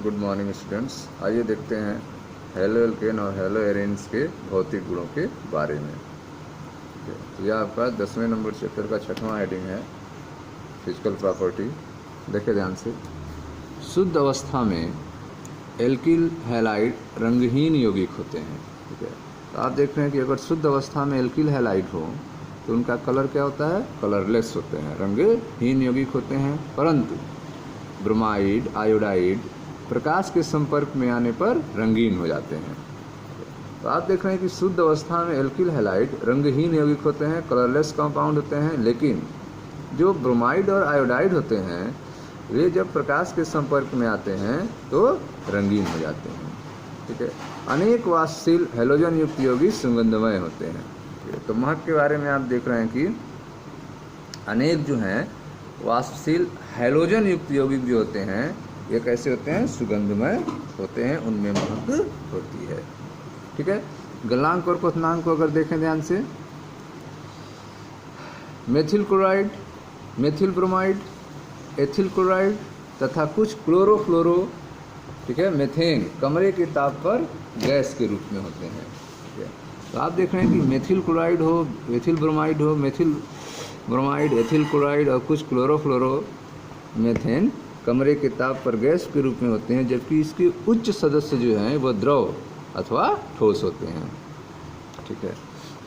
Good morning students. आइए देखते हैं हेलो एल्केन और हेलो एरेन्स के भौतिक गुणों के बारे में। तो यह आपका 10वें नंबर चैप्टर का 6वां हेडिंग है, फिजिकल प्रॉपर्टी। देखिए ध्यान से। शुद्ध अवस्था में एल्किल हैलाइड रंगहीन यौगिक होते हैं। ठीक है, तो आप देख रहे हैं कि अगर शुद्ध अवस्था में एल्किल हैलाइड हो तो उनका कलर क्या होता है? कलरलेस होते हैं, रंगहीन यौगिक होते हैं। परंतु ब्रोमाइड, आयोडाइड प्रकाश के संपर्क में आने पर रंगीन हो जाते हैं। तो आप देख रहे हैं कि शुद्ध अवस्था में एल्किल हैलाइड रंगहीन यौगिक होते हैं, कलरलेस कंपाउंड होते हैं। लेकिन जो ब्रोमाइड और आयोडाइड होते हैं वे जब प्रकाश के संपर्क में आते हैं तो रंगीन हो जाते हैं। ठीक है, अनेक वाष्पशील हैलोजन युक्त यौगिक सुगंधमय होते हैं। तो महक के बारे में आप देख रहे हैं कि अनेक जो हैं वाष्पशील हैलोजन युक्त यौगिक जो होते हैं ये कैसे होते हैं? सुगंधमय होते हैं, उनमें महक होती है। ठीक है, गलनांक और क्वथनांक को अगर देखें ध्यान से, methyl chloride, methyl bromide, ethyl chloride तथा कुछ क्लोरोफ्लोरो, ठीक है, मेथेन कमरे के ताप पर गैस के रूप में होते हैं। ठीक है, तो आप देख रहे हैं कि मेथिल क्लोराइड हो, एथिल ब्रोमाइड हो, मेथिल ब्रोमाइड, एथिल क्लोराइड और कुछ क्लोरोफ्लोरो मेथेन कमरे के ताप पर गैस के रूप में होते हैं, जबकि इसके उच्च सदस्य जो हैं वह द्रव अथवा ठोस होते हैं। ठीक है,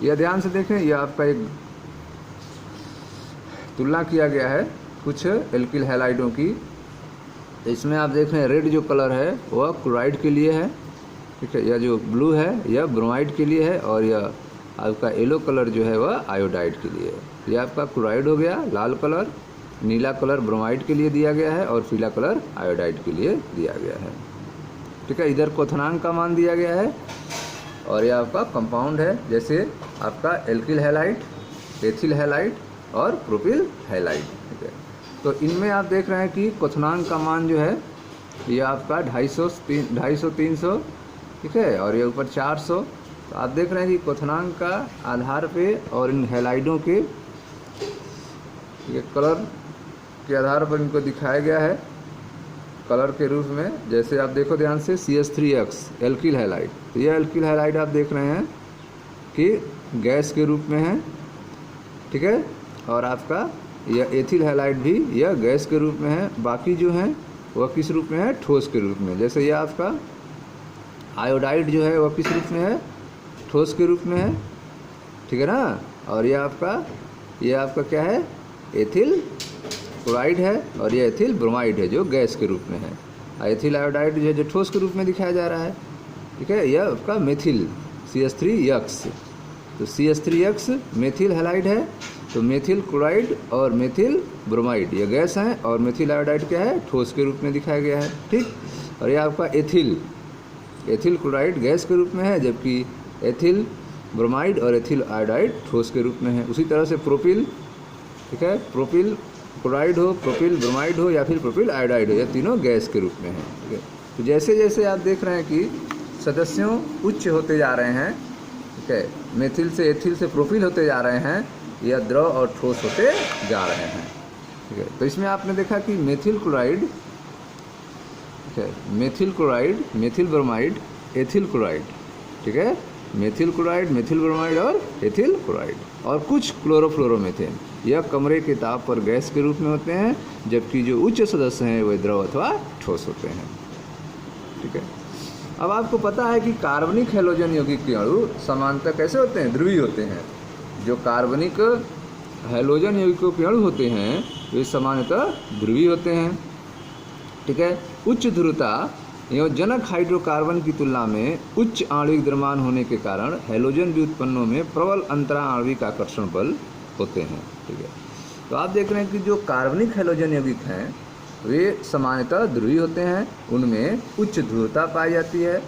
यह ध्यान से देखें, यह आपका एक तुलना किया गया है कुछ एल्किल हैलाइडों की। इसमें आप देख रहे हैं रेड जो कलर है वह क्लोराइड के लिए है। ठीक है, यह जो ब्लू है यह ब्रोमाइड के लिए है और यह आपका येलो कलर जो है वह आयोडाइड के लिए है। यह आपका क्लोराइड हो गया, लाल कलर, नीला कलर ब्रोमाइड के लिए दिया गया है और पीला कलर आयोडाइड के लिए दिया गया है। ठीक है, इधर क्वथनांक का मान दिया गया है और यह आपका कंपाउंड है, जैसे आपका एल्किल हैलाइड, एथिल हैलाइड और प्रोपिल हैलाइड। ठीक है, तो इनमें आप देख रहे हैं कि क्वथनांक का मान जो है ये आपका 250, 300, ठीक है, और ये ऊपर 400। तो आप देख रहे हैं कि क्वथनांक का आधार पे और इन हैलाइडों के ये कलर के आधार पर इनको दिखाया गया है कलर के रूप में। जैसे आप देखो ध्यान से, CH3X एल्किल हैलाइड, तो यह एल्किल हैलाइड आप देख रहे हैं कि गैस के रूप में है। ठीक है, और आपका यह एथिल हैलाइड भी यह गैस के रूप में है। बाकी जो हैं वह किस रूप में है? ठोस के रूप में। जैसे यह आपका आयोडाइड जो है वह किस रूप में है? ठोस के रूप में है। ठीक है ना, और यह आपका क्या है? एथिल क्लोराइड है और ये एथिल ब्रोमाइड है जो गैस के रूप में है। एथिल आयोडाइड जो है जो ठोस के रूप में दिखाया जा रहा है। ठीक है, यह आपका मेथिल CH3X, तो CH3X मेथिल हैलाइड है, तो मेथिल क्लोराइड और मेथिल ब्रोमाइड ये गैस हैं और मेथिल आयोडाइड क्या है? ठोस के रूप में दिखाया गया है। ठीक, और यह आपका एथिल क्लोराइड गैस के रूप में है, जबकि एथिल ब्रोमाइड और एथिल आयोडाइड ठोस के रूप में है। उसी तरह से प्रोपिल, ठीक है, प्रोपिल क्लोराइड हो, प्रोपिल ब्रोमाइड हो या फिर प्रोपिल आयोडाइड हो, ये तीनों गैस के रूप में हैं। ठीक है, तो जैसे जैसे आप देख रहे हैं कि सदस्यों उच्च होते जा रहे हैं, ठीक है, मेथिल से एथिल से प्रोपिल होते जा रहे हैं, यह द्रव और ठोस होते जा रहे हैं। ठीक है, तो इसमें आपने देखा कि मेथिल क्लोराइड, ठीक है, methyl chloride, methyl bromide, ethyl chloride, ठीक है, मेथिल क्लोराइड, मेथिल ब्रोमाइड और एथिल क्लोराइड और कुछ क्लोरोफ्लोरोमेथेन यह कमरे के ताप पर गैस के रूप में होते हैं, जबकि जो उच्च सदस्य हैं वे द्रव अथवा ठोस होते हैं। ठीक है, अब आपको पता है कि कार्बनिक हैलोजन यौगिक के अणु समानतः कैसे होते हैं? ध्रुवीय होते हैं। जो कार्बनिक हैलोजन यौगिकों के अणु होते हैं वे सामान्यतः ध्रुवीय होते हैं। ठीक है, उच्च ध्रुवता एवं जनक हाइड्रोकार्बन की तुलना में उच्च आणविक द्रव्यमान होने के कारण हैलोजन व्युत्पन्नों में प्रबल अंतरा आणविक आकर्षण बल होते हैं। ठीक है, तो आप देख रहे हैं कि जो कार्बनिक हैलोजन यौगिक हैं वे सामान्यतः ध्रुवीय होते हैं, उनमें उच्च ध्रुवता पाई जाती है।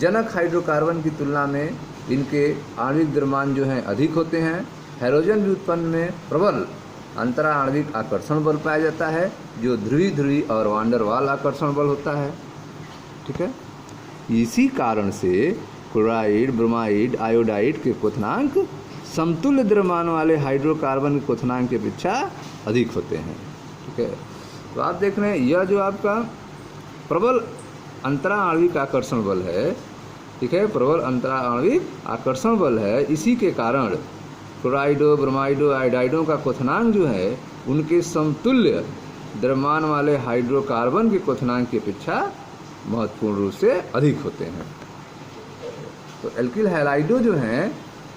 जनक हाइड्रोकार्बन की तुलना में इनके आणविक द्रव्यमान जो हैं अधिक होते हैं। हैलोजन व्युत्पन्न में प्रबल अंतरा आणविक आकर्षण बल पाया जाता है, जो ध्रुवी और वांडर वाल आकर्षण बल होता है। ठीक है, इसी कारण से क्लोराइड, ब्रोमाइड, आयोडाइड के क्वथनांक समतुल्य द्रव्यमान वाले हाइड्रोकार्बन के क्वथनांक की अपेक्षा अधिक होते हैं। ठीक है, तो आप देख रहे हैं यह जो आपका प्रबल अंतरा आणविक आकर्षण बल है, ठीक है, प्रबल अंतरा आणविक आकर्षण बल है। इसी के कारण क्लोराइडो, ब्रोमाइडो, आयोडाइडों का क्वथनांक जो है उनके समतुल्य द्रव्यमान वाले हाइड्रोकार्बन के क्वथनांक की अपेक्षा महत्वपूर्ण रूप से अधिक होते हैं। तो एल्किल हैलाइडो जो हैं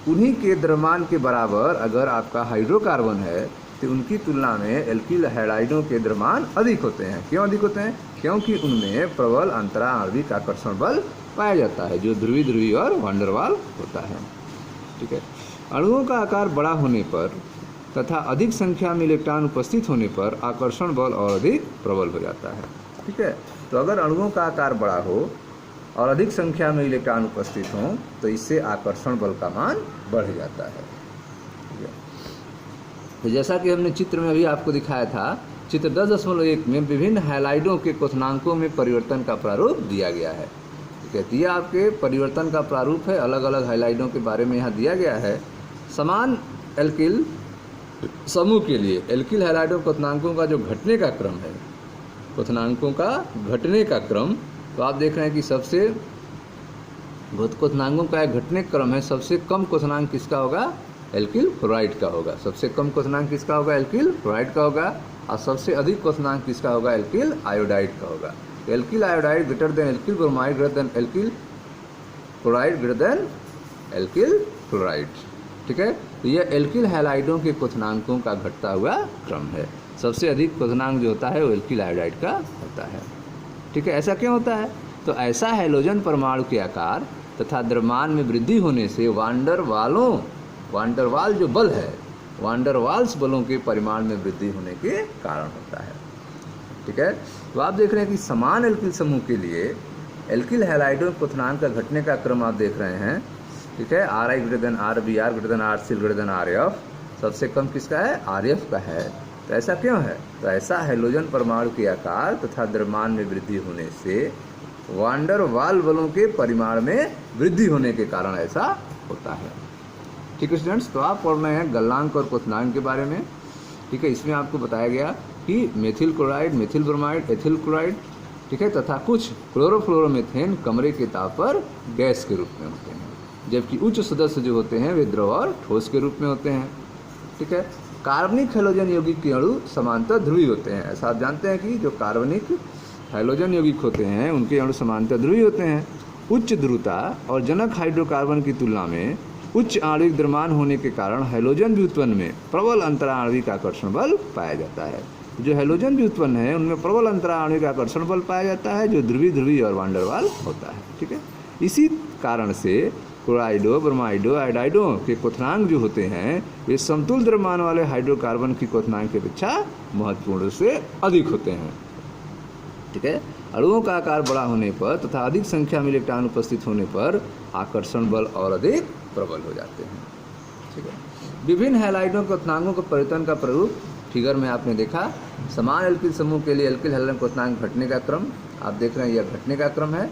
उन्हीं के द्रव्यमान के बराबर अगर आपका हाइड्रोकार्बन है तो उनकी तुलना में एल्किल हैलाइडों के द्रव्यमान अधिक होते हैं। क्यों अधिक होते हैं? क्योंकि उनमें प्रबल अंतरा आणविक आकर्षण बल पाया जाता है जो ध्रुवी ध्रुवी और वान डेर वाल होता है, ठीक है। अणुओं का आकार बड़ा होने पर तथा अधिक संख्या में इलेक्ट्रॉन उपस्थित होने पर आकर्षण बल और अधिक प्रबल हो जाता है, ठीक है। तो अगर अणुओं का आकार बड़ा हो और अधिक संख्या में इलेक्ट्रॉन उपस्थित हों तो इससे आकर्षण बल का मान बढ़ जाता है, ठीक है। तो जैसा कि हमने चित्र में अभी आपको दिखाया था, चित्र 10.1 में विभिन्न हैलाइडों के क्वथनांकों में परिवर्तन का प्रारूप दिया गया है, ठीक है। तो यह आपके परिवर्तन का प्रारूप है, अलग अलग हैलाइडों के बारे में यहाँ दिया गया है। समान एल्किल समूह के लिए एल्किल हैलाइडों क्वथनांकों का जो घटने का क्रम है, क्वथनांकों का घटने का क्रम, तो आप देख रहे हैं कि सबसे क्वथनांकों का एक घटने क्रम है। सबसे कम क्वथनांक किसका होगा? एल्किल फ्लोराइड का होगा। सबसे कम क्वथनांक किसका होगा? एल्किल फ्लोराइड का होगा। और सबसे अधिक क्वथनांक किसका होगा? एल्किल आयोडाइड का होगा। Alkyl iodide greater than alkyl bromide greater than alkyl chloride greater than alkyl fluoride, ठीक है। तो यह एल्किल हैलाइडों के क्वथनांकों का घटता हुआ क्रम है। सबसे अधिक क्वथनांक जो होता है वो एल्किल आयोडाइड का होता है, ठीक है। ऐसा क्यों होता है? तो ऐसा हैलोजन परमाणु के आकार तथा द्रव्यमान में वृद्धि होने से वान डेर वाल जो बल है, वान डेर वाल्स बलों के परिमाण में वृद्धि होने के कारण होता है, ठीक है। तो आप देख रहे हैं कि समान एल्किल समूह के लिए एल्किल हैलाइडों क्वथनांक का घटने का क्रम आप देख रहे हैं, ठीक है। R I greater than R B, R greater than R C, greater than R F. सबसे कम किसका है? आर एफ का है। तो ऐसा क्यों है? तो ऐसा हैलोजन परमाणु के आकार तथा द्रव्यमान में वृद्धि होने से वान डेर वाल बलों के परिमाण में वृद्धि होने के कारण ऐसा होता है, ठीक है स्टूडेंट्स। तो आप पढ़ रहे हैं गलनांक और क्वथनांक के बारे में, ठीक है। इसमें आपको बताया गया कि methyl chloride, methyl bromide, ethyl chloride, ठीक है, तथा कुछ क्लोरोफ्लोरोमीथेन कमरे के ताप पर गैस के रूप में होते हैं, जबकि उच्च सदस्य जो होते हैं वे द्रव और ठोस के रूप में होते हैं, ठीक है। कार्बनिक हैलोजन यौगिक के अणु समांतर ध्रुवीय होते हैं। ऐसा आप जानते हैं कि जो कार्बनिक हैलोजन यौगिक होते हैं उनके अणु समांतर ध्रुवीय होते हैं। उच्च ध्रुवता और जनक हाइड्रोकार्बन की तुलना में उच्च आणविक द्रव्यमान होने के कारण हैलोजन व्युत्पन्न में प्रबल अंतरा आणविक आकर्षण बल पाया जाता है। जो हैलोजन व्युत्पन्न है उनमें प्रबल अंतरा आणविक आकर्षण बल पाया जाता है जो ध्रुवी ध्रुवी और वान डेर वाल होता है, ठीक है। इसी कारण से क्लोराइडो, ब्रोमाइडो, आयोडाइडो के क्वथनांक जो होते हैं वे समतुल्य द्रव्यमान वाले हाइड्रोकार्बन की क्वथनांक की अपेक्षा महत्वपूर्ण रूप से अधिक होते हैं, ठीक है। अणुओं का आकार बड़ा होने पर तथा अधिक संख्या में इलेक्ट्रॉन उपस्थित होने पर आकर्षण बल और अधिक प्रबल हो जाते हैं, ठीक है। विभिन्न हैलाइडों के क्वथनांकों के परिवर्तन का प्रारूप फिगर में आपने देखा। समान एल्किल समूह के लिए एल्किल हैलोजन क्वथनांक घटने का क्रम आप देख रहे हैं, यह घटने का क्रम है।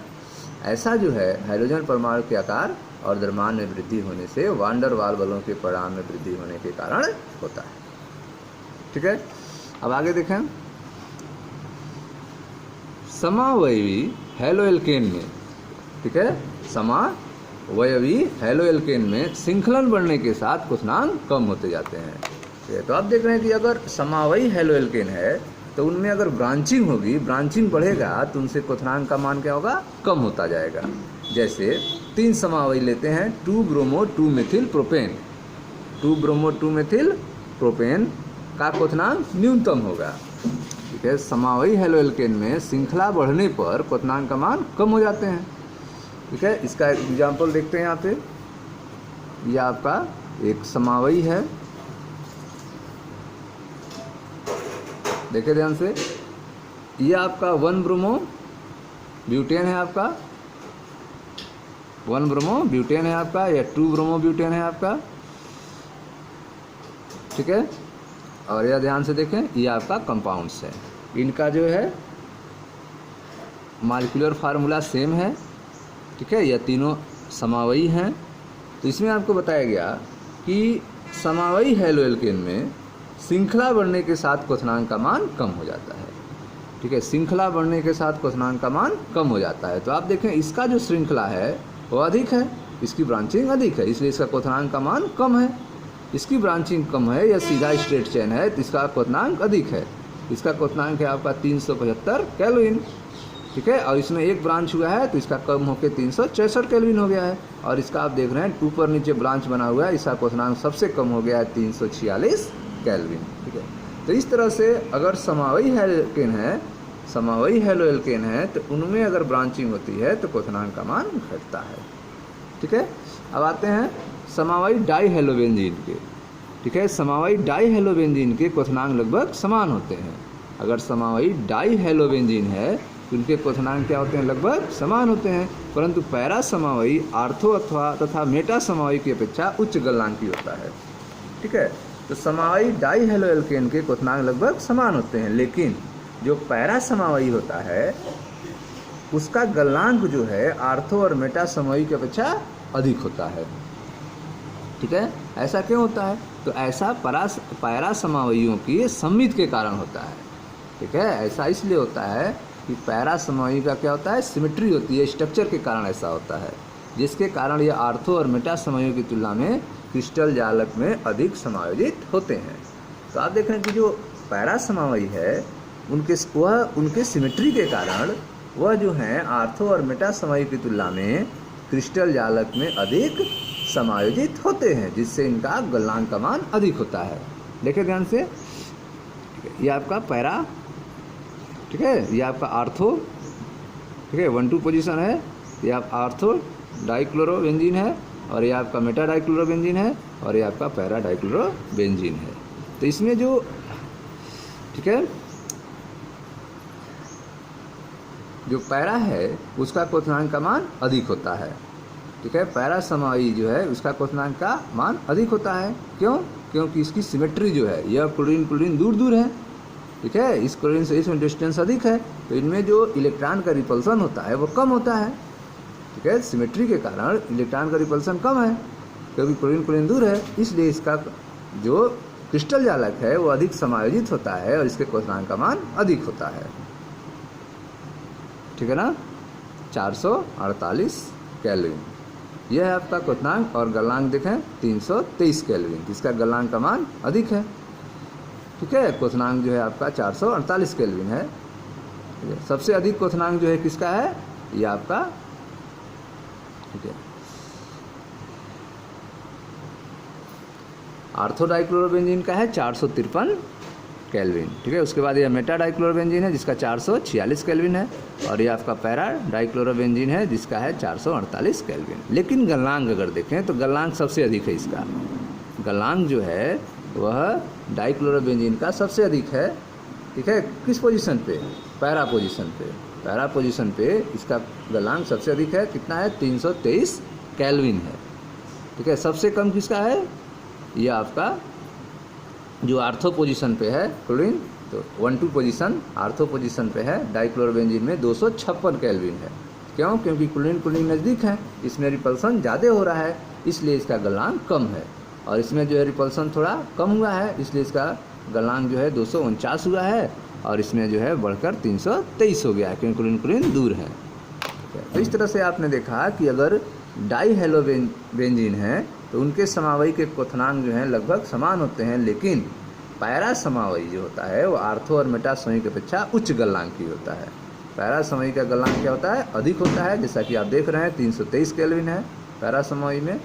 ऐसा जो है हैलोजन परमाणु के आकार और द्रव्यमान में वृद्धि होने से वान डेर वाल बलों के परिमाण में वृद्धि होने के कारण होता है, ठीक है। अब आगे देखें, समावयवी हैलोएल्केन में, ठीक है, समावयवी हैलोएल्केन में श्रृंखलन बढ़ने के साथ क्वथनांक कम होते जाते हैं, ठीक है। तो आप देख रहे हैं कि अगर समावयी हैलोएल्केन है तो उनमें अगर ब्रांचिंग होगी, ब्रांचिंग बढ़ेगा तो उनसे क्वथनांक का मान क्या होगा? कम होता जाएगा। जैसे 3 समावयी लेते हैं, 2 bromo 2 methyl propane, 2 bromo 2 methyl propane का क्वथनांक न्यूनतम होगा, ठीक है। समावयी हैलोएल्केन में श्रृंखला बढ़ने पर क्वथनांक का मान कम हो जाते हैं, ठीक है। इसका एग्जाम्पल देखते हैं यहाँ पे। यह आपका एक समावयी है, देखिए ध्यान से। ये आपका 1 ब्रोमो ब्यूटेन है आपका, 1 ब्रोमो ब्यूटेन है आपका, या 2 ब्रोमो ब्यूटेन है आपका, ठीक है। और यह ध्यान से देखें, ये आपका कंपाउंड्स है। इनका जो है मॉलिक्यूलर फार्मूला सेम है, ठीक है। यह तीनों समावयी हैं। तो इसमें आपको बताया गया कि समावयी हैलोएल्केन में श्रृंखला बढ़ने के साथ क्वथनांक का मान कम हो जाता है। ठीक है, श्रृंखला बढ़ने के साथ क्वथनांक का मान कम हो जाता है। तो आप देखें इसका जो श्रृंखला है वो अधिक है, इसकी ब्रांचिंग अधिक है, इसलिए इसका क्वथनांक का मान कम है। इसकी ब्रांचिंग कम है या सीधा स्ट्रेट चेन है तो इसका क्वथनांक अधिक है। इसका क्वथनांक है आपका 375 केल्विन, ठीक है, और इसमें एक ब्रांच हुआ है तो इसका कम होकर 366 केल्विन हो गया है। और इसका आप देख रहे हैं ऊपर नीचे ब्रांच बना हुआ है, इसका क्वथनांक सबसे कम हो गया है 346 केल्विन, ठीक है। तो इस तरह से अगर समावयी एल्केन है, समावयी हेलो एल्केन है तो उनमें अगर ब्रांचिंग होती है तो क्वथनांक का मान घटता है, ठीक है। अब आते हैं समावयी डाई हेलोबेंजीन के, ठीक है। समावयी डाई हेलोबेंजीन के क्वथनांक लगभग समान होते हैं। अगर समावयी डाई हेलोबेंजीन है तो उनके क्वथनांक क्या होते हैं, लगभग समान होते हैं, परंतु पैरा समावयी आर्थो अथवा तथा मेटा समावयी की अपेक्षा उच्च गलनांकी होता है, ठीक है। तो समावयी डाई हेलो एल्केन के क्वथनांक लगभग समान होते हैं, लेकिन जो पैरा समावयी होता है उसका गलनांक जो है आर्थो और मेटा समावयी की अपेक्षा अधिक होता है, ठीक है। ऐसा क्यों होता है, तो ऐसा पैरा समावयियों की सम्मित के कारण होता है, ठीक है। ऐसा इसलिए होता है कि पैरा समावयी का क्या होता है, सिमेट्री होती है, स्ट्रक्चर के कारण ऐसा होता है, जिसके कारण ये आर्थो और मेटा समावयियों की तुलना में क्रिस्टल जालक में अधिक समायोजित होते हैं। तो आप देख रहे हैं कि जो पैरा समावयी है उनके सिमेट्री के कारण वह जो हैं आर्थो और मेटा समावयी की तुलना में क्रिस्टल जालक में अधिक समायोजित होते हैं, जिससे इनका गलनांक का मान अधिक होता है। देखिए ध्यान से, ये आपका पैरा, ठीक है, ये आपका आर्थो, ठीक है, 1-2 पोजीशन है, ये आप आर्थो डाइक्लोरोबेंजीन है, और ये आपका मेटा डाइक्लोरोबेंजीन है, और ये आपका पैरा डाइक्लोरोबेंजीन है। तो इसमें जो, ठीक है, जो पैरा है उसका क्वथनांक का मान अधिक होता है, ठीक है। पैरा समावयी जो है उसका क्वथनांक का मान अधिक होता है। क्यों? क्योंकि इसकी सिमेट्री जो है, यह क्लोरीन दूर दूर है, ठीक है, इस क्लोरीन से इसमें डिस्टेंस अधिक है, तो इनमें जो इलेक्ट्रॉन का रिपल्सन होता है वो कम होता है, ठीक है। सिमेट्री के कारण इलेक्ट्रॉन का रिपल्सन कम है क्योंकि क्लोरीन दूर है, इसलिए इसका जो क्रिस्टल जालक है वो अधिक समायोजित होता है और इसके क्वथनांक का मान अधिक होता है, ठीक है ना। 448 केल्विन यह है आपका क्वथनांक, और गलनांक देखें 323 केल्विन, इसका गलनांक का मान अधिक है, ठीक है। क्वथनांक जो है आपका 448 केल्विन है, ठीक है। सबसे अधिक क्वथनांक जो है किसका है, ये आपका, ठीक है, आर्थो डाइक्लोरोबेंजीन का है 453 केल्विन, ठीक है। उसके बाद यह मेटा डाइक्लोरोबेंजीन है जिसका 446 केल्विन है, और यह आपका पैरा डाइक्लोरोबेंजीन है जिसका है 448 केल्विन। लेकिन गलनांक अगर देखें तो गलनांक सबसे अधिक है, इसका गलनांक जो है वह डाइक्लोरोबेंजीन का सबसे अधिक है, ठीक है। किस पोजीशन पे, पैरा पोजीशन पे, पैरा पोजीशन पे इसका गलनांक सबसे अधिक है, कितना है, 323 केल्विन है, ठीक है। सबसे कम किसका है, यह आपका जो आर्थो पोजीशन पे है क्लोरीन, तो 1-2 पोजीशन आर्थो पोजीशन पे है डाइक्लोरोबेंजीन में 256 केल्विन है। क्यों? क्योंकि क्लोरीन नज़दीक है, इसमें रिपल्सन ज़्यादा हो रहा है, इसलिए इसका गलनांक कम है, और इसमें जो है रिपल्सन थोड़ा कम हुआ है, इसलिए इसका गलनांक जो है 249 हुआ है, और इसमें जो है बढ़कर 323 हो गया है क्योंकि क्लोरीन दूर है। तो इस तरह से आपने देखा कि अगर डाई हेलोबेंजीन है तो उनके समावयी के क्वथनांक जो हैं लगभग समान होते हैं, लेकिन पैरा समावयी जो होता है वो आर्थो और मेटा समावयी की अपेक्षा उच्च गलनांकी होता है। पैरा समावयी का गलनांक क्या होता है, अधिक होता है, जैसा कि आप देख रहे हैं 323 केल्विन है पैरा समावयी में।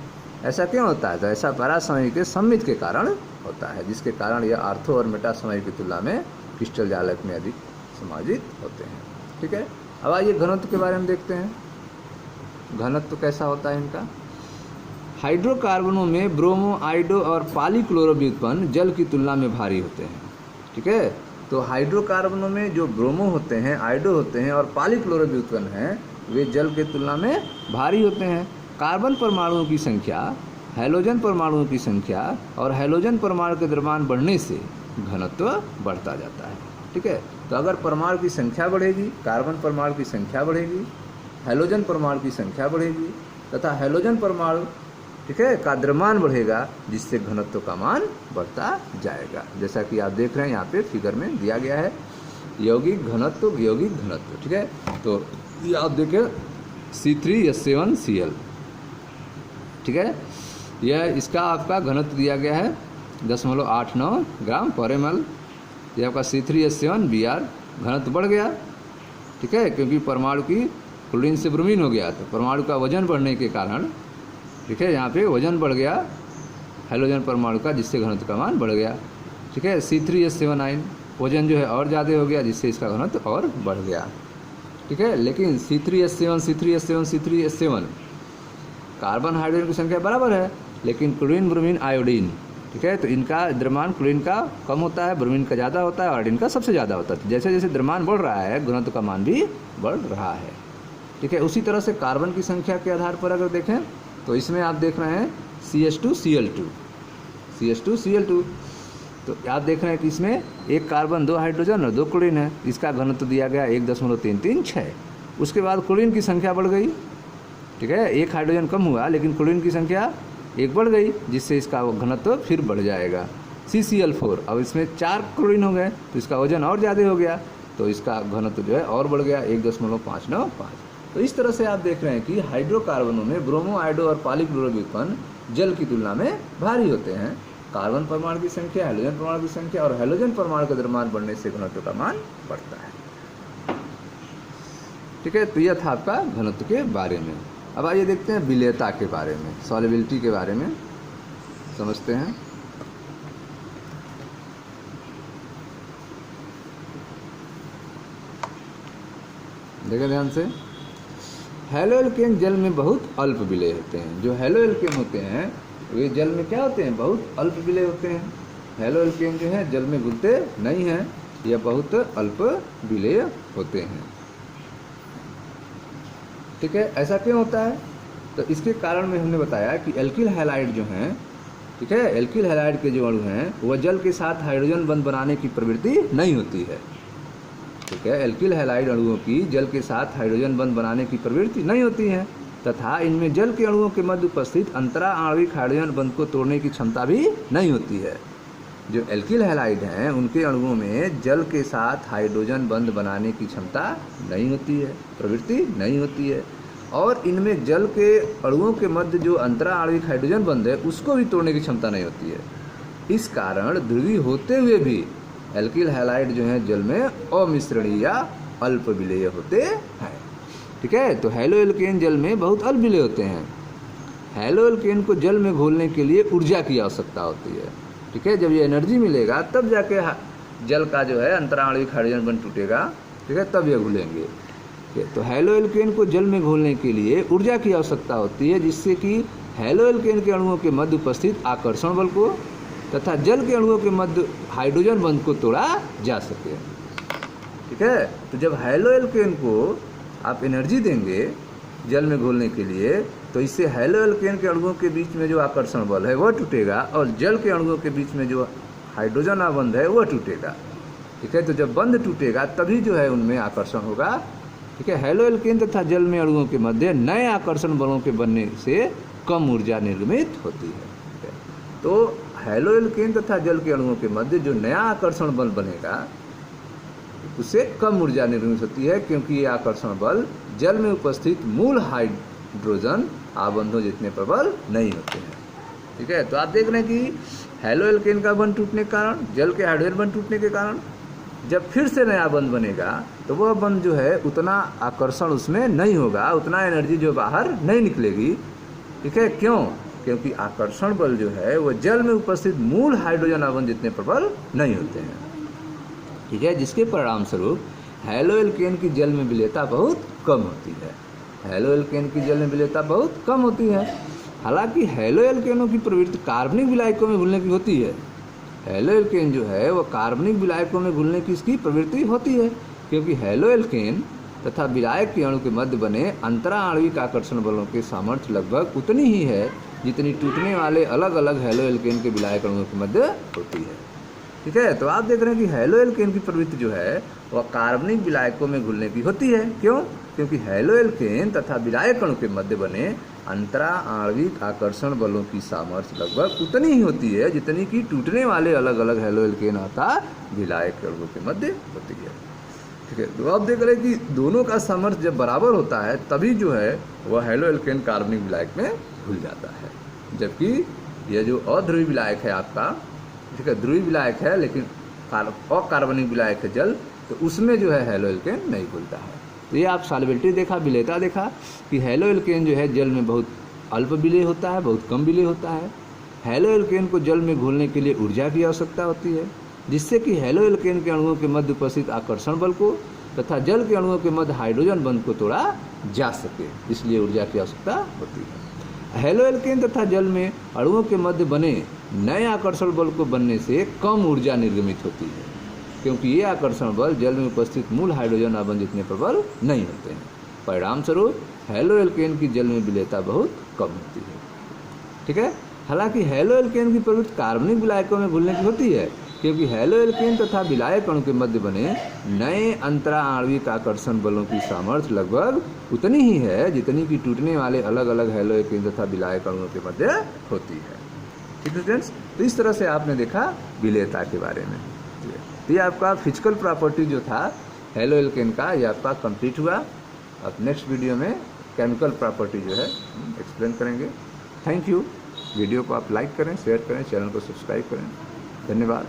ऐसा क्यों होता है, तो ऐसा पैरा समावयी के सम्मित के कारण होता है, जिसके कारण यह आर्थो और मेटा समावयी की तुलना में क्रिस्टल जालक में अधिक समायोजित होते हैं, ठीक है। अब आइए घनत्व के बारे में देखते हैं, घनत्व कैसा होता है इनका। हाइड्रोकार्बनों में ब्रोमो, आइडो और पॉलीक्लोरो व्युत्पन्न जल की तुलना में भारी होते हैं, ठीक है। तो हाइड्रोकार्बनों में जो ब्रोमो होते हैं, आइडो होते हैं और पॉलीक्लोरो व्युत्पन्न हैं, वे जल की तुलना में भारी होते हैं। कार्बन परमाणुओं की संख्या हैलोजन परमाणुओं की संख्या और हैलोजन परमाणु के द्रव्यमान बढ़ने से घनत्व बढ़ता जाता है, ठीक है। तो अगर परमाणु की संख्या बढ़ेगी, कार्बन परमाणु की संख्या बढ़ेगी, हैलोजन परमाणु की संख्या बढ़ेगी तथा हैलोजन परमाणु, ठीक है, का द्रव्यमान बढ़ेगा, जिससे घनत्व का मान बढ़ता जाएगा, जैसा कि आप देख रहे हैं यहाँ पे फिगर में दिया गया है। यौगिक घनत्व, ठीक है। तो ये आप देखें C3H7Cl, ठीक है। यह इसका आपका घनत्व दिया गया है 0.89 ग्राम पर ml। ये आपका C3H7Br घनत्व बढ़ गया, ठीक है, क्योंकि परमाणु की क्लोरीन से ब्रोमीन हो गया, तो परमाणु का वजन बढ़ने के कारण, ठीक है, यहाँ पे वजन बढ़ गया हाइड्रोजन परमाणु का, जिससे घनत्व का मान बढ़ गया, ठीक है। C3H7 वजन जो है और ज़्यादा हो गया, जिससे इसका घनत्व और बढ़ गया, ठीक है। लेकिन C3H7 कार्बन हाइड्रोजन की संख्या बराबर है, लेकिन क्लोरीन ब्रोमीन आयोडीन, ठीक है, तो इनका द्रव्यमान क्लोरीन का कम होता है, ब्रोमीन का ज़्यादा होता है और आयोडीन का सबसे ज़्यादा होता है। जैसे जैसे द्रव्यमान बढ़ रहा है, घनत्व का मान भी बढ़ रहा है, ठीक है। उसी तरह से कार्बन की संख्या के आधार पर अगर देखें तो इसमें आप देख रहे हैं CH2Cl2, तो आप देख रहे हैं कि इसमें एक कार्बन, 2 हाइड्रोजन और 2 क्लोरीन है। इसका घनत्व दिया गया 1.336। उसके बाद क्लोरीन की संख्या बढ़ गई, ठीक है, एक हाइड्रोजन कम हुआ लेकिन क्लोरीन की संख्या 1 बढ़ गई, जिससे इसका घनत्व फिर बढ़ जाएगा CCl4। अब इसमें 4 क्लोरीन हो गए तो इसका वजन और ज़्यादा हो गया, तो इसका घनत्व जो है और बढ़ गया 1.595। तो इस तरह से आप देख रहे हैं कि हाइड्रोकार्बनों में ब्रोमो, आयोडो और पॉलीक्लोरोबेन जल की तुलना में भारी होते हैं। कार्बन परमाणु की संख्या, हाइड्रोजन परमाणु की संख्या और हाइड्रोजन परमाणु का द्रव्यमान बढ़ने से घनत्व का मान बढ़ता है, ठीक है। तो यह था आपका घनत्व के बारे में। अब आइए देखते हैं विलेयता के बारे में, सॉल्युबिलिटी के बारे में समझते हैं। देखें ध्यान से, हैलो एल्केन जल में बहुत अल्प विलेय होते हैं। जो हैलो एल्केन होते हैं वे जल में क्या होते हैं, बहुत अल्प विलेय होते हैं। हैलो एल्केन जो है जल में घुलते नहीं हैं, यह बहुत अल्प विलेय होते हैं, ठीक है। ऐसा क्यों होता है, तो इसके कारण में हमने बताया कि एल्किल हैलाइड जो हैं, ठीक है, एल्किल हैलाइड के जो अणु हैं वह जल के साथ हाइड्रोजन बंध बनाने की प्रवृत्ति नहीं होती है, ठीक है। एल्किल हैलाइड अणुओं की जल के साथ हाइड्रोजन बंध बनाने की प्रवृत्ति नहीं होती है, तथा इनमें जल के अणुओं के मध्य उपस्थित अंतरा आणविक हाइड्रोजन बंध को तोड़ने की क्षमता भी नहीं होती है। जो एल्किल हैलाइड हैं उनके अणुओं में जल के साथ हाइड्रोजन बंध बनाने की क्षमता नहीं होती है, प्रवृत्ति नहीं होती है, और इनमें जल के अणुओं के मध्य जो अंतरा आणविक हाइड्रोजन बंध है उसको भी तोड़ने की क्षमता नहीं होती है। इस कारण ध्रुवीय होते हुए भी एल्किल हैलाइड जो है जल में अमिश्रणीय या अल्प विलेय होते हैं, ठीक है। तो हैलो एल्केन जल में बहुत अल्प विलेय होते हैं। हैलो एल्केन को जल में घोलने के लिए ऊर्जा की आवश्यकता होती है, ठीक है। जब ये एनर्जी मिलेगा तब जाके जल का जो है अंतराणविक हाइड्रोजन बंध टूटेगा, ठीक है, तब ये घुलेंगे। तो हैलो एल्केन को जल में घोलने के लिए ऊर्जा की आवश्यकता होती है, जिससे कि हैलो एल्केन के अणुओं के मध्य उपस्थित आकर्षण बल को तथा जल के अणुओं के मध्य हाइड्रोजन बंध को तोड़ा जा सके, ठीक है। तो जब हैलो एल्केन को आप एनर्जी देंगे जल में घोलने के लिए, तो इससे हैलो एल्केन के अणुओं के बीच में जो आकर्षण बल है वह टूटेगा और जल के अणुओं के बीच में जो हाइड्रोजन बंध है वह टूटेगा, ठीक है। तो जब बंध टूटेगा तभी जो है उनमें आकर्षण होगा, ठीक है। हैलो एल्केन तथा जल में अणुओं के मध्य नए आकर्षण बलों के बनने से कम ऊर्जा निर्मित होती है, ठीक है। तो हैलो एल्केन तथा जल के अणुओं के मध्य जो नया आकर्षण बल बनेगा उससे कम ऊर्जा निर्मित होती है, क्योंकि ये आकर्षण बल जल में उपस्थित मूल हाइड्रोजन आबंधों जितने प्रबल नहीं होते हैं, ठीक है। तो आप देख रहे हैं कि हैलो एल्केन का बंध टूटने के कारण, जल के हाइड्रोजन बंध टूटने के कारण जब फिर से नया बंध बनेगा तो वह बंध जो है उतना आकर्षण उसमें नहीं होगा, उतना एनर्जी जो बाहर नहीं निकलेगी, ठीक है। क्यों? क्योंकि आकर्षण बल जो है वह जल में उपस्थित मूल हाइड्रोजन आबंध जितने प्रबल नहीं होते हैं, ठीक है। जिसके परिणाम स्वरूप हैलो एल्केन की जल में विलेयता बहुत कम होती है। हैलो एल्केन की जल में विलेयता बहुत कम होती है। हालांकि हैलो एल्केनों की प्रवृत्ति कार्बनिक विलायकों में घुलने की होती है। हैलो एल्केन जो है वह कार्बनिक विलायकों में घुलने की इसकी प्रवृत्ति होती है, क्योंकि हैलो एल्केन तथा विलायक के अणु के मध्य बने अंतरा आणविक आकर्षण बलों की सामर्थ्य लगभग उतनी ही है जितनी टूटने वाले अलग अलग हैलो एल्केन के विलायक अणुओं के मध्य होती है, ठीक है। तो आप देख रहे हैं कि हैलो एल्केन की प्रवृत्ति जो है वह कार्बनिक विलायकों में घुलने की होती है। क्यों? क्योंकि हैलो एल्केन तथा विलायक अणु के मध्य बने अंतरा आणविक आकर्षण बलों की सामर्थ्य लगभग उतनी ही होती है जितनी कि टूटने वाले अलग अलग हैलो एल्केन अतः विलायक अणुओं के मध्य होती है। ठीक है। तो आप देख रहे हैं कि दोनों का सामर्थ्य जब बराबर होता है तभी जो है वह हेलो एल्केन कार्बनिक विलायक में घुल जाता है, जबकि यह जो अध्रुवी विलायक है आपका, ठीक है, ध्रुवी विलायक है लेकिन अकार्बनिक विलायक है जल, तो उसमें जो है हेलो एल्केन नहीं घुलता है। तो ये आप सॉल्युबिलिटी देखा, विलेयता देखा कि हेलो एल्केन जो है जल में बहुत अल्प विलेय होता है, बहुत कम विलेय होता है। हेलो एल्केन को जल में घुलने के लिए ऊर्जा की आवश्यकता होती है, जिससे कि हेलो एल्केन के अणुओं के मध्य उपस्थित आकर्षण बल को तथा जल के अणुओं के मध्य हाइड्रोजन बंध को तोड़ा जा सके, इसलिए ऊर्जा की आवश्यकता होती है। हेलो एल्केन तथा जल में अणुओं के मध्य बने नए आकर्षण बल को बनने से कम ऊर्जा निर्गमित होती है, क्योंकि ये आकर्षण बल जल में उपस्थित मूल हाइड्रोजन आबंध जितने प्रबल नहीं होते हैं। परिणाम स्वरूप हेलो एल्केन की जल में विलेयता बहुत कम होती है। ठीक है। हालांकि हेलो एल्केन की प्रवृत्ति कार्बनिक विलायकों में घुलने की होती है, क्योंकि हेलो एल्केन तथा विलायक अणु के मध्य बने नए अंतरा आणविक आकर्षण बलों की सामर्थ्य लगभग उतनी ही है जितनी कि टूटने वाले अलग अलग हेलो एल्केन तथा विलायक अणुओं के मध्य होती है। ठीक है फ्रेंड्स, तो इस तरह से आपने देखा विलेयता के बारे में। तो ये आपका फिजिकल प्रॉपर्टी जो था हेलो एल्केन का, ये आपका कंप्लीट हुआ। अब नेक्स्ट वीडियो में केमिकल प्रॉपर्टी जो है एक्सप्लेन करेंगे। Thank you. वीडियो को आप लाइक करें, शेयर करें, चैनल को सब्सक्राइब करें। धन्यवाद।